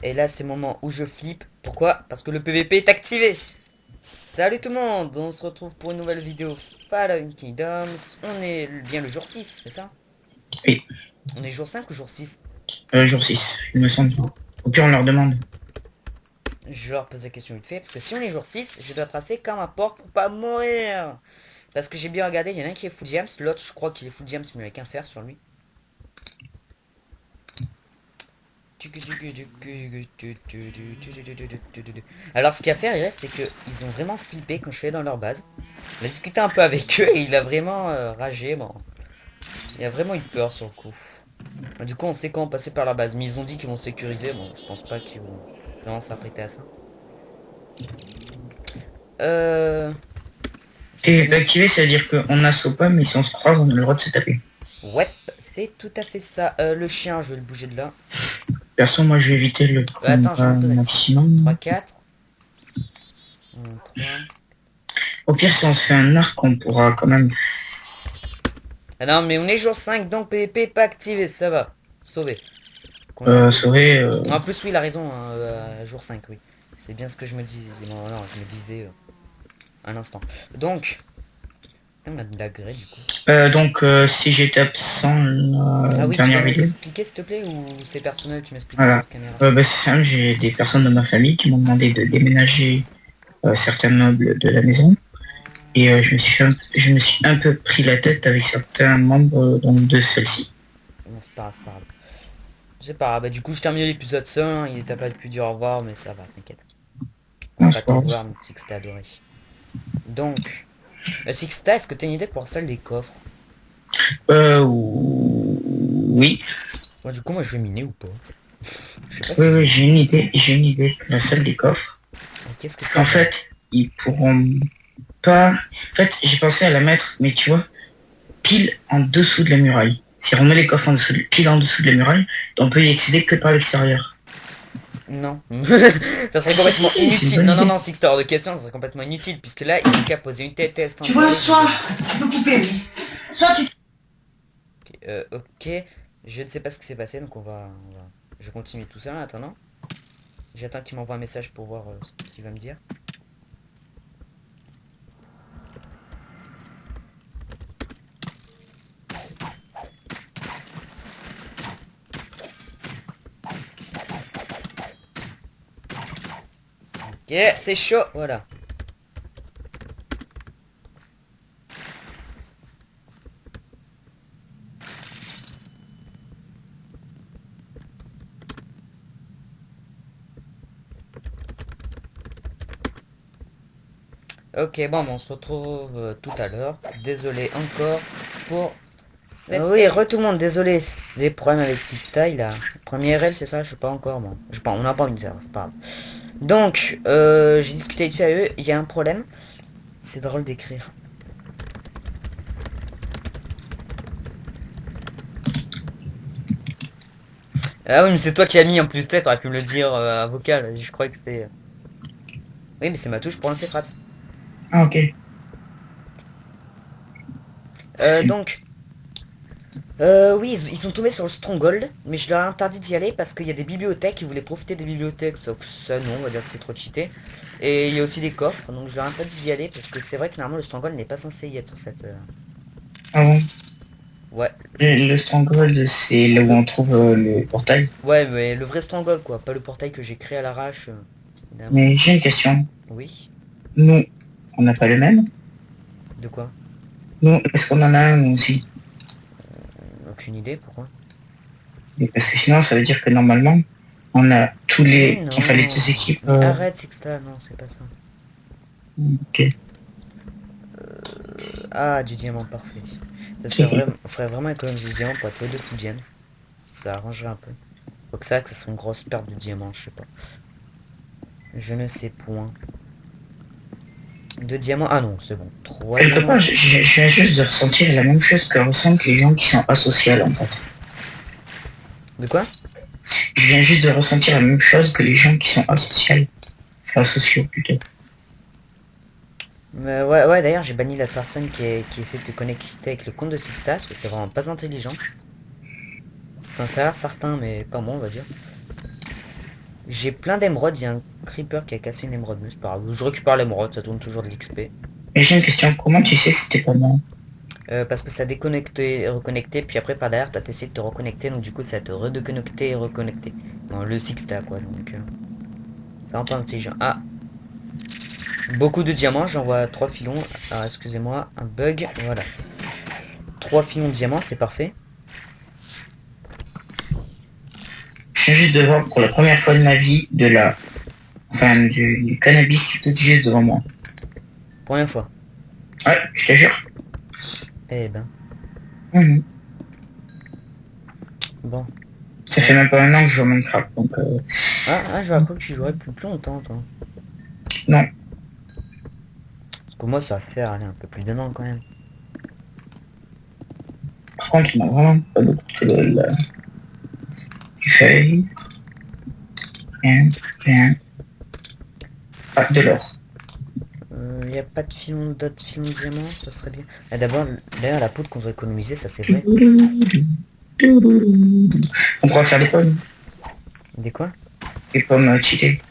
Et là, c'est le moment où je flippe. Pourquoi? Parce que le PVP est activé. Salut tout le monde, on se retrouve pour une nouvelle vidéo Fallen Kingdoms. On est bien le jour 6, c'est ça? Oui, On est jour 5 ou jour 6? jour 6 il me semble. Au pire, on leur demande. Je leur pose la question vite fait, parce que si on est jour 6, je dois tracer comme un porc pour pas mourir. Parce que j'ai bien regardé, il y en a un qui est full gems, l'autre je crois qu'il est full gems mais avec un fer sur lui. Alors ce qu'il y a à faire, c'est que ils ont vraiment flippé quand je suis allé dans leur base. On a discuté un peu avec eux et il a vraiment ragé. Bon, il a vraiment eu peur sur le coup. Du coup, on sait quand passer par la base, mais ils ont dit qu'ils vont sécuriser. Bon, je pense pas qu'ils vont vraiment s'apprêter à ça. Euh... Et activé, ça veut dire qu'on assaut pas, mais si on se croise, on a le droit de se taper. Ouais, c'est tout à fait ça. Le chien, je vais le bouger de là. Perso, moi, je vais éviter le Attends, je vais combat me poser la question. 3, maximum. 4. 3. Au pire, si on se fait un arc, on pourra quand même Ah non, mais on est jour 5, donc PvP pas activé, ça va. Sauvé. Qu'on a un peu... sauver. En plus, oui, il a raison, hein, jour 5, oui. C'est bien ce que je me dis. Non, non, je me disais un instant. Donc, on a de l'agré du coup. Donc, si j'étais absent la Ah oui, tu vas dernière nous vidéo, expliquer s'il te plaît ou c'est personnel, tu m'expliques pas voilà. hors caméra? C'est simple, j'ai des personnes de ma famille qui m'ont demandé de déménager certains meubles de la maison. Et je me suis un peu pris la tête avec certains membres donc, de celle-ci. Non, c'est pas grave, c'est pas grave. C'est pas grave, bah, du coup je termine l'épisode seul, hein. Il t'a pas pu dire au revoir, mais ça va, t'inquiète. On va Non, pas c'est pas t'en grave. vouloir, mon petit que c'était adoré. Donc, Sixta, est-ce que t'as une idée pour la salle des coffres? Oui. Moi du coup, moi je vais miner ou pas? Je sais pas Oui, si je oui, vais miner. j'ai une idée pour la salle des coffres. Et qu'est-ce que Parce c'est qu'en déjà? fait, ils pourront pas... En fait, j'ai pensé à la mettre, mais tu vois, pile en dessous de la muraille. Si on met les coffres pile en dessous de la muraille, on peut y accéder que par l'extérieur. Non. Ça serait Si, complètement c'est une inutile. bonne Non, non, idée. non, Sixta, hors de question, ça serait complètement inutile, puisque là, il n'y a qu'à poser une tête Tu vois, standby, soit bouger. tu peux couper, oui. Soit tu... Ok, ok. Je ne sais pas ce qui s'est passé, donc je continue tout ça en attendant. J'attends qu'il m'envoie un message pour voir ce qu'il va me dire. Ok, c'est chaud, voilà. Ok, bon, on se retrouve tout à l'heure. Désolé encore pour cette... oui, tout le monde, désolé, c'est problème avec Sixta, il a... Premier RL, c'est ça? Je sais pas encore, bon. Je sais pas, on n'a pas envie de dire, c'est pas grave. Donc, j'ai discuté dessus avec eux, il y a un problème. C'est drôle d'écrire. Ah oui, mais c'est toi qui as mis en plus, t'aurais pu me le dire à vocal, je croyais que c'était... Oui, mais c'est ma touche pour lancer frappe. Ah, ok. Donc, oui, ils sont tombés sur le Stronghold, mais je leur ai interdit d'y aller parce qu'il y a des bibliothèques, ils voulaient profiter des bibliothèques, sauf que ça non, on va dire que c'est trop cheaté. Et il y a aussi des coffres, donc je leur ai interdit d'y aller parce que c'est vrai que normalement le Stronghold n'est pas censé y être sur cette... Ah bon. Ouais, Le Stronghold, c'est là où le... on trouve le portail. Ouais, mais le vrai Stronghold quoi, pas le portail que j'ai créé à l'arrache, évidemment. Mais j'ai une question. Oui, Nous, on n'a pas le même. de quoi? Nous, est-ce qu'on en a un aussi? Aucune idée, pourquoi? Et parce que sinon, ça veut dire que normalement, on a tous Mais les... Enfin, les non, deux équipes... mais arrête Sixta, non, c'est pas ça. Ok. Ah, du diamant, parfait. Ça serait Ok. vraiment, on ferait vraiment économiser du diamant pour être tous les deux full gems. Ça arrangerait un peu. Faut que ça serait une grosse perte de diamants, je sais pas. Je ne sais point. Deux diamants, ah non, c'est bon. Trois Quelque diamants. part, je viens juste de ressentir la même chose que ressentent les gens qui sont asociaux, en fait. De quoi? Je viens juste de ressentir la même chose que les gens qui sont asociaux. Enfin, asociaux, plutôt. Ouais, ouais, d'ailleurs, j'ai banni la personne qui essaie de se connecter avec le compte de Sixta, parce que c'est vraiment pas intelligent. C'est un faire certains, mais pas moi, on va dire. J'ai plein d'émeraudes, il y a un creeper qui a cassé une émeraude, mais c'est pas grave. Je récupère l'émeraude, ça tourne toujours de l'XP. Et j'ai une question, comment tu sais que c'était pas moi? Parce que ça déconnecté et reconnecté, puis après par derrière t'as essayé de te reconnecter, donc du coup ça te redéconnecté et reconnecté. Bon, le Sixta quoi, donc c'est un peu intelligent. Ah, beaucoup de diamants, j'en vois 3 filons. Ah, excusez-moi, un bug, voilà. 3 filons de diamants, c'est parfait. Je suis juste devant pour la première fois de ma vie de la... Enfin, du cannabis qui pousse juste devant moi. Première fois. Ouais, je te jure. Eh ben, Mhm. bon. Ça fait même pas un an que je joue à Minecraft, donc Je vais cru que tu jouerais plus longtemps, toi. non. Parce que moi ça va faire, aller un peu plus d'un an quand même. Par contre, on a vraiment pas beaucoup de feuilles. Rien, rien. Ah, de l'or. Y a pas de filon, d'autres filons de diamants, ça serait bien. Ah, d'abord, d'ailleurs la poudre qu'on doit économiser, ça c'est vrai. On pourra faire des pommes. Des quoi? Des pommes cheatées.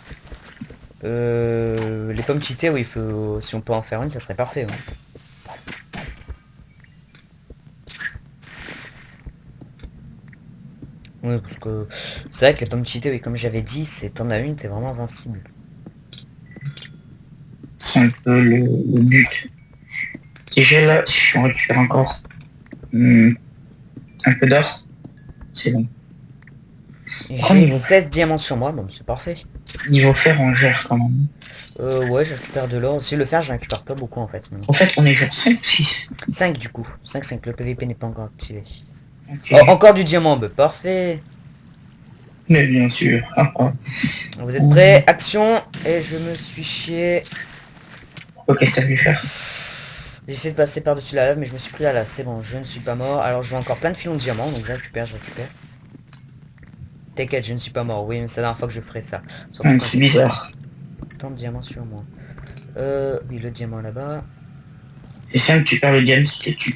Les pommes cheatées, oui, faut... si on peut en faire une, ça serait parfait. Ouais. Oui, parce que c'est vrai que les pommes cheatées, oui, comme j'avais dit, c'est t'en as une, t'es vraiment invincible. C'est un peu le but. Déjà là, si on récupère encore un peu d'or, c'est bon. Après, J'ai 16 diamants sur moi, bon, c'est parfait. niveau fer, on gère quand même. Ouais, je récupère de l'or. Si le fer, je récupère pas beaucoup en fait. En fait, on est genre 5 ou 6. 5 du coup. 5 le PVP n'est pas encore activé. Ok. Oh, encore du diamant, bah parfait. Mais bien sûr. Ah, ah. Vous êtes prêts? Action. Et je me suis chié. Pourquoi qu'est-ce que t'as voulu faire? J'ai essayé de passer par-dessus la lave, mais je me suis pris la lave. C'est bon, je ne suis pas mort. Alors, je veux encore plein de filons de diamants, donc je récupère. T'inquiète, je ne suis pas mort. Oui, mais c'est la dernière fois que je ferai ça. Surtout quand C'est j'ai bizarre. tant de diamants sur moi. Oui, le diamant là-bas. C'est simple, tu perds le diamant si tu tues.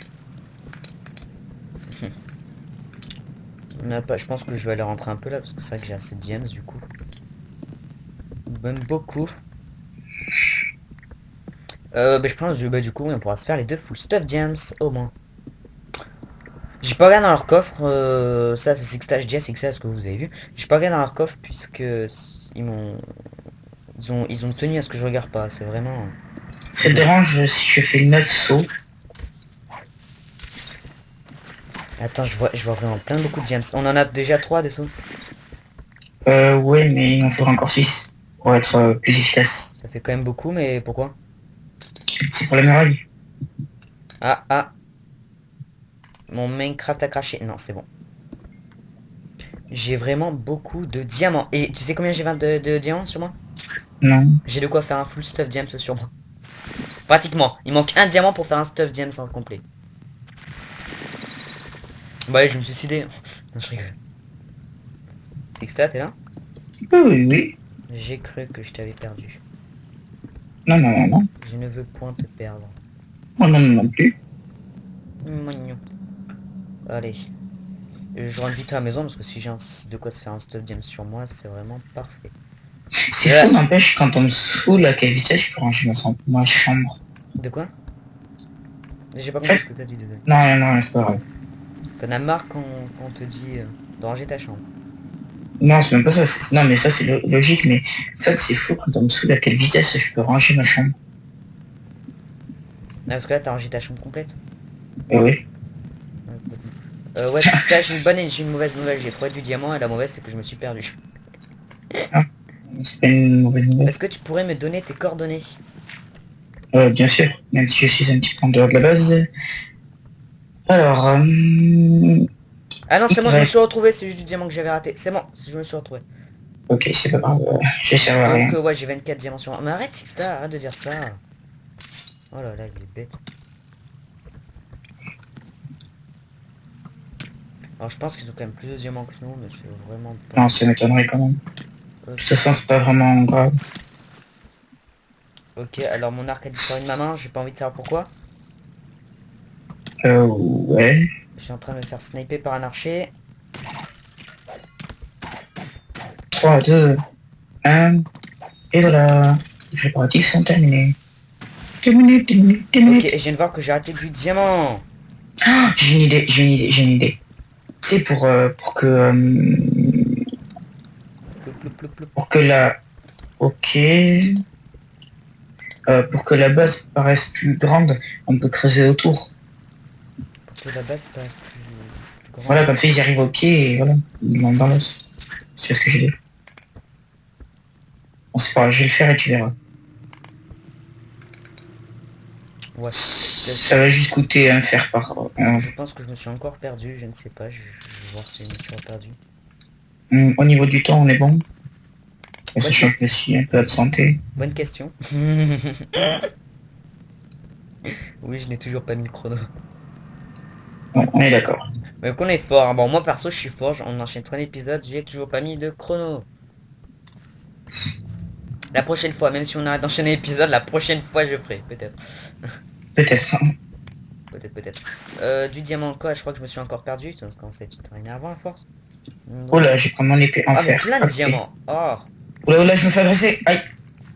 On n'a pas... Je pense que je vais aller rentrer un peu là, parce que c'est vrai que j'ai assez de diams du coup. Même beaucoup. Je pense que du coup, on pourra se faire les deux full stuff diams, au moins. J'ai pas regardé dans leur coffre, ça c'est Sixta, je dis à Sixta ce que vous avez vu. J'ai pas regardé dans leur coffre puisque ils m'ont... Ils ont tenu à ce que je regarde pas, c'est vraiment... Ça te dérange si je fais 9 sauts? Attends, je vois vraiment beaucoup de diams. On en a déjà 3 des sauts. Ouais, mais il en faudra encore 6 pour être plus efficace. Ça fait quand même beaucoup, mais pourquoi? C'est pour la muraille. Ah, mon Minecraft a craché. Non, c'est bon. J'ai vraiment beaucoup de diamants. Et tu sais combien j'ai de diamants sur moi? Non. J'ai de quoi faire un full stuff diams sur moi. Pratiquement. Il manque un diamant pour faire un stuff diams en complet. Bah allez, je me suis suicidé. Non, je rigole. Sixta, t'es là? Oui, oui, oui. J'ai cru que je t'avais perdu. Non, non, non, non. Je ne veux point te perdre. Non, non, non, non plus. Mignon. Allez. Je rentre vite à la maison parce que si j'ai de quoi se faire un stuff diams sur moi, c'est vraiment parfait. C'est fou, n'empêche, quand on me saoule à quelle vitesse je peux ranger ma chambre. De quoi? J'ai pas En compris fait, ce que t'as dit, désolé. non, non, non, c'est pas grave. T'en as marre quand on te dit de ranger ta chambre. Non, c'est même pas ça. Non, mais ça, c'est logique, mais en fait, c'est fou quand on me saoule à quelle vitesse je peux ranger ma chambre. Ah, parce que là, t'as rangé ta chambre complète. Eh oui. Ouais, c'est ça, j'ai une bonne et j'ai une mauvaise nouvelle. J'ai trouvé du diamant et la mauvaise, c'est que je me suis perdu. Ah, c'est pas une mauvaise nouvelle. Est-ce que tu pourrais me donner tes coordonnées? Bien sûr, même si je suis un petit peu en dehors de la base. Alors, Ah non, c'est bon, je me Y. suis retrouvé, c'est juste du diamant que j'avais raté. C'est bon, je me suis retrouvé. Ok, c'est pas grave, je sers à Donc, rien. ouais, j'ai 24 diamants sur moi. Mais arrête, c'est ça, arrête de dire ça. Oh là là, il est bête. Alors, je pense qu'ils ont quand même plus de diamants que nous, mais c'est vraiment pas... Non, ça m'étonnerait quand même. De Ok, toute façon, c'est pas vraiment grave. ok, alors mon arc a disparu de ma main, j'ai pas envie de savoir pourquoi. Ouais. Je suis en train de me faire sniper par un archer. 3, 2. 1. Et voilà. Les préparatifs sont terminés. Terminé. Ok, et je viens de voir que j'ai raté du diamant. Ah, j'ai une idée. C'est Ploup, ploup, ploup, ploup. pour que la... Ok. Pour que la base paraisse plus grande, on peut creuser autour. Pour que la base paraisse plus grande. Voilà, comme ça ils arrivent au pied et voilà. Ils montent dans l'os. C'est ce que j'ai dit. Bon, c'est pas grave, je vais le faire et tu verras. Ouais. Ça va juste coûter un fer par... Je pense que je me suis encore perdu, je ne sais pas, je vais voir si je me suis perdu. Au niveau du temps, on est bon. Et Bonne, sachant que je me suis un peu absenté. bonne question. Oui, je n'ai toujours pas mis le chrono. Bon, on est d'accord. Mais qu'on est fort, hein. Bon, moi perso je suis fort, on enchaîne 3 épisodes, j'ai toujours pas mis de chrono. La prochaine fois, même si on arrête d'enchaîner l'épisode, la prochaine fois je ferai, peut-être. Peut-être. Peut-être. Du diamant encore, je crois que je me suis encore perdu, ça commence à être énervant à force. Oh Donc... là, j'ai pris mon épée en Ah mais fer. plein de Ok. diamants. Oh, Oh là, je me fais agresser. Aïe.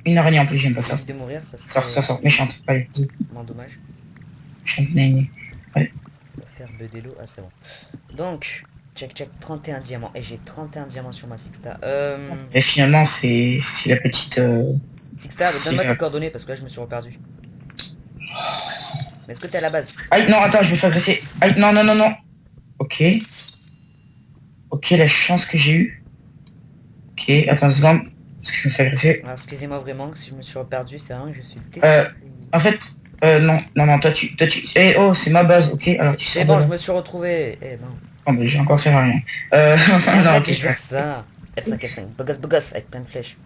Une araignée en plus, j'aime pas ça. évite de mourir, ça serait Sors. Méchante. Allez, vas-y. vraiment dommage. Méchante, néné. Allez. On va faire Bedelo, ah c'est bon. Donc, check, 31 diamants. Et j'ai 31 diamants sur ma Sixta. Et finalement, c'est la petite... Sixta, c'est donne-moi tes la- coordonnées parce que là je me suis reperdu. Mais est-ce que t'es à la base? Aïe, non, attends, je me fais agresser. Aïe, non. Ok. Ok, la chance que j'ai eue. Ok, attends une seconde. Parce que je me fais agresser. Alors excusez-moi vraiment si je me suis reperdu, c'est vrai que je suis Euh, désolé. En fait... non, toi tu... Eh oh, c'est ma base, ok. Alors tu C'est sors de bon, là. je me suis retrouvé. Eh ben. Oh, mais j'ai encore servi à rien. Non, Arrête ok, de je vais... dire ça. F5, bogos, avec plein de flèches.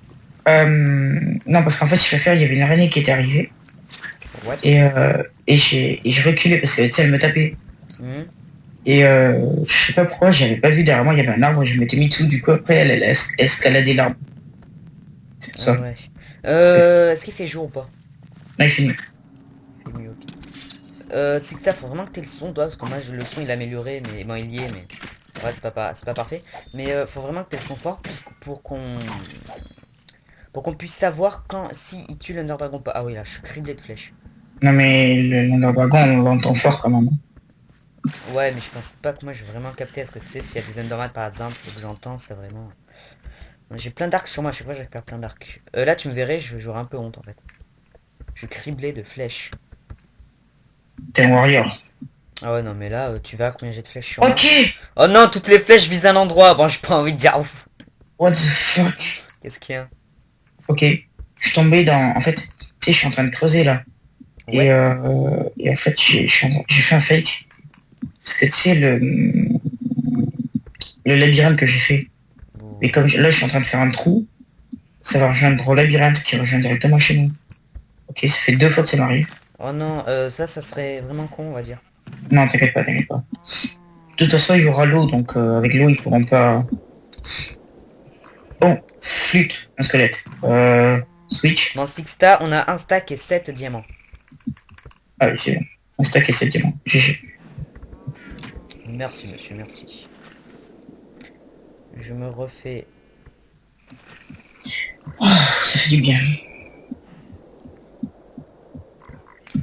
Non, parce qu'en fait, je préfère, il y avait une araignée qui était arrivée. What? Et je reculais parce qu'elle, tu sais, elle me tapait. Hmm. Et je sais pas pourquoi, j'avais pas vu derrière moi, il y avait un arbre et je m'étais mis dessous. Du coup, après, elle a escaladé l'arbre. C'est pour ça. Ouais. C'est... Est-ce qu'il fait jour ou pas? Là, il finit. Il fait mieux, ok. Sixta, faut vraiment que t'aies le son, toi, parce que moi, le son, il est amélioré, mais bon, il y est, mais... Ouais, c'est pas parfait. Mais faut vraiment que t'aies le son fort pour qu'on puisse savoir quand... Si il tue l'Under Dragon ou pas. Ah oui, là, je suis criblé de flèches. Non, mais le dragon, on l'entend fort quand même. Ouais, mais je pense pas que moi, je vais vraiment capter. Parce que tu sais, s'il y a des Enderman, par exemple, que j'entends, c'est vraiment... J'ai plein d'arcs sur moi, à chaque fois, je récupère plein d'arcs. Là, tu me verrais, j'aurais un peu honte, en fait. Je suis criblé de flèches. T'es un warrior. Ah ouais, non, mais là, tu verras combien j'ai de flèches sur moi. Ok. Oh non, toutes les flèches visent un endroit. Bon, j'ai pas envie de dire ouf. What the fuck. Qu'est-ce qu'il y a? Ok. Je suis tombé dans... En fait, tu sais, je suis en train de creuser, là. Ouais. Et en fait, j'ai fait un fake. Parce que tu sais, le labyrinthe que j'ai fait. Et comme là, je suis en train de faire un trou, ça va rejoindre au labyrinthe qui rejoint directement chez nous. Ok, ça fait 2 fois que ça m'arrive. Oh non, ça serait vraiment con, on va dire. Non, t'inquiète pas. De toute façon, il y aura l'eau, donc avec l'eau, ils pourront pas... Bon, flûte, un squelette. Switch. Dans Sixta, on a un stack et 7 diamants. Ah oui, c'est bon. On stack et 7 diamants. GG. Merci, monsieur, merci. Je me refais... Oh, ça fait du bien. Je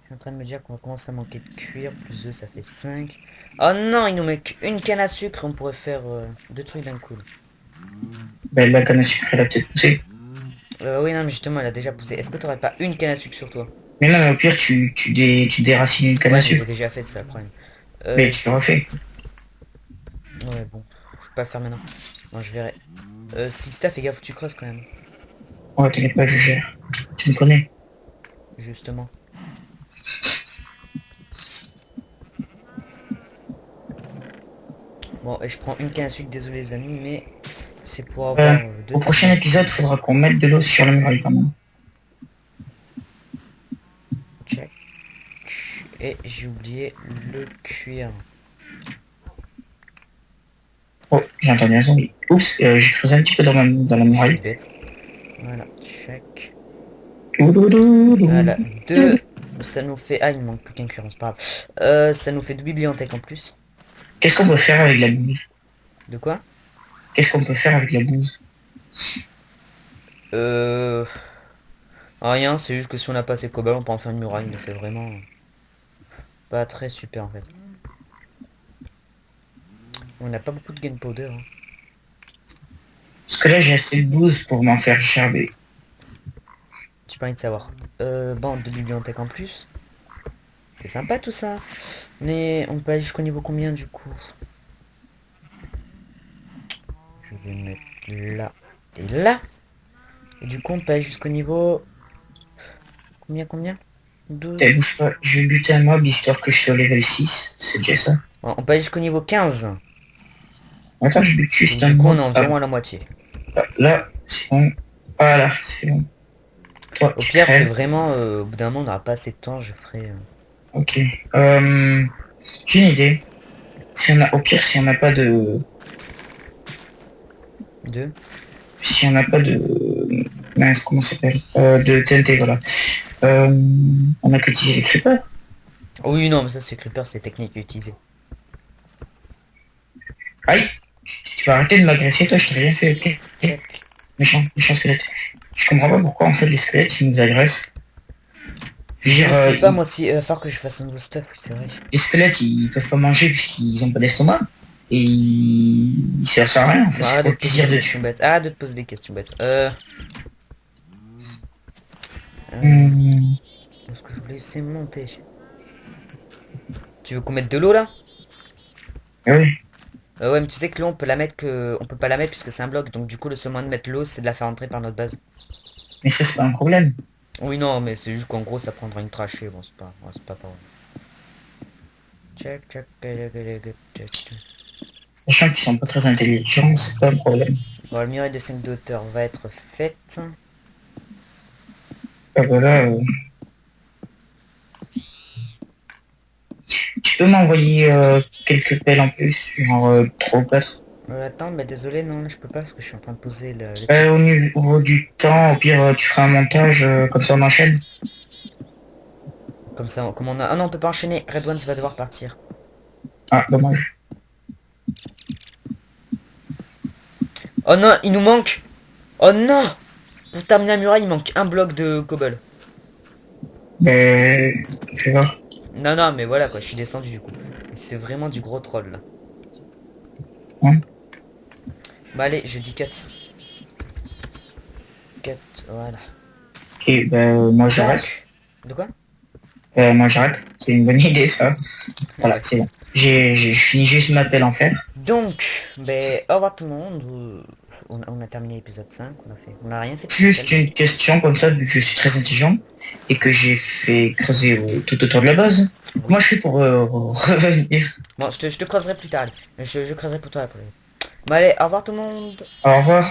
suis en train de me dire qu'on va commencer à manquer de cuir. Plus 2, ça fait 5. Oh non, il nous met qu'une canne à sucre. On pourrait faire 2 trucs d'un coup. Ben, la canne à sucre, elle a peut-être poussé. Oui, non, mais justement, elle a déjà poussé. Est-ce que t'aurais pas une canne à sucre sur toi? Mais non, mais au pire, tu déracines une canne à Ouais, j'ai sucre. déjà fait ça, le problème. Mais tu le refais. Ouais, bon. Je peux pas le faire maintenant. Non, je verrai. Sixta, fais gaffe, tu creuses quand même. Ouais, t'inquiète pas, je gère. Tu me connais. Justement. Bon, et je prends une canne à sucre, désolé les amis, mais c'est pour avoir deux... Au prochain épisode, faudra qu'on mette de l'eau sur la muraille quand même. Check. Et j'ai oublié le cuir. Oh, j'ai entendu un zombie. Oups, j'ai creusé un petit peu dans la Je suis muraille. bête. Voilà, check. Oudoudou. Voilà, 2. Ça nous fait... Ah, il me manque plus qu'un cuir, c'est pas grave. Ça nous fait 2 bibliothèques en plus. Qu'est-ce qu'on peut faire avec la Bible? De quoi? qu'est-ce qu'on peut faire avec la bouse? Rien, c'est juste que si on n'a pas assez de cobalt, on peut en faire une muraille, mais c'est vraiment pas très super en fait. On n'a pas beaucoup de gunpowder. Hein. Parce que là, j'ai assez de bouse pour m'en faire gerber. J'ai pas envie de savoir. Bande de bibliothèque en plus. C'est sympa tout ça. Mais on peut aller jusqu'au niveau combien du coup? Je vais mettre là et là. Et du coup on peut aller jusqu'au niveau... Combien 12. T'as bouge pas, je vais buter un mob histoire que je sois level 6. C'est déjà ça. Bon, on peut aller jusqu'au niveau 15. Attends, je bute Donc, juste un du coup on mob. est environ à la moitié. Là, c'est bon. Voilà, c'est bon. Toi, Au tu pire c'est crèves. vraiment... au bout d'un moment on n'aura pas assez de temps, je ferai... Ok. J'ai une idée. Si on a, au pire, si on n'a pas de... Deux. Si on n'a pas de... Mince, comment ça s'appelle de TNT, voilà. On a qu'à utiliser les creepers. Oui non mais ça c'est Creeper, c'est technique à utiliser. Aïe. Tu vas arrêter de m'agresser, toi, je t'ai rien fait, ok. Méchant squelette. Je comprends pas pourquoi, en fait, les squelettes, ils nous agressent. Je veux Je dire, sais pas moi si... falloir que je fasse un nouveau stuff, oui c'est vrai. les squelettes, ils peuvent pas manger puisqu'ils ont pas d'estomac. Et ils servent à rien, en fait, Bon, c'est arrête pour de le te poser plaisir des de questions tuer. bêtes. Arrête de te poser des questions bêtes. Hum, Est-ce que je voulais laisser monter? Tu veux qu'on mette de l'eau là? ah oui, Ouais mais tu sais que l'eau on peut la mettre on peut pas la mettre puisque c'est un bloc. Donc du coup le seul moyen de mettre l'eau c'est de la faire entrer par notre base. mais ça, c'est pas un problème. Oui non mais c'est juste qu'en gros ça prendra une trachée. Bon c'est pas grave. Check, check, check. Sachant qu'ils sont pas très intelligents, c'est pas un problème. Bon, le muraille de 5 de hauteur va être faite. Ah, voilà, tu peux m'envoyer quelques pelles en plus, genre 3 ou 4. Attends, mais désolé, non, je peux pas parce que je suis en train de poser le... Au niveau du temps, au pire, tu feras un montage, comme ça on enchaîne. Comme ça, comme on a... Ah non, on peut pas enchaîner. Red Ones va devoir partir. Ah, dommage. Oh non, il nous manque... Oh non! Pour terminer la muraille, il manque un bloc de cobble. Mais, je vais voir. Non, non, mais voilà quoi, je suis descendu du coup. C'est vraiment du gros troll là. Hein. Bah allez, je dis cut. Cut, voilà. Ok, moi j'arrête. De quoi? Moi j'arrête. C'est une bonne idée ça. Voilà, Ouais. c'est bon. J'ai fini juste ma pelle en fer. Donc, ben, au revoir tout le monde. On a terminé l'épisode 5, on a rien fait de Juste spécial. une question comme ça, vu que je suis très intelligent et que j'ai fait creuser tout autour de la base. Comment je fais pour revenir? Bon, je te creuserai plus tard, allez. Je creuserai pour toi après. Bon allez, au revoir tout le monde. Au revoir.